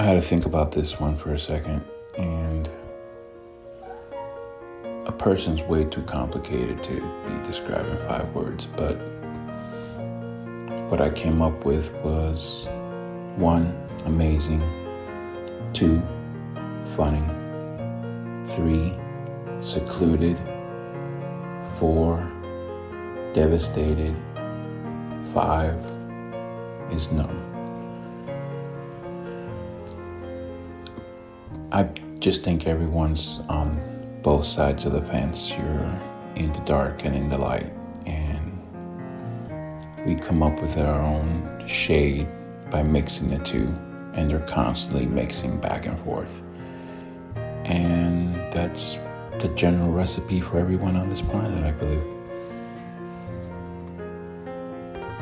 had to think about this one for a second, and a person's way too complicated to be described in 5 words, but what I came up with was 1, amazing, 2, funny, 3, secluded, 4, devastated, 5 is numb. I just think everyone's on both sides of the fence. You're in the dark and in the light, and we come up with our own shade by mixing the two, and they're constantly mixing back and forth. And that's the general recipe for everyone on this planet, I believe.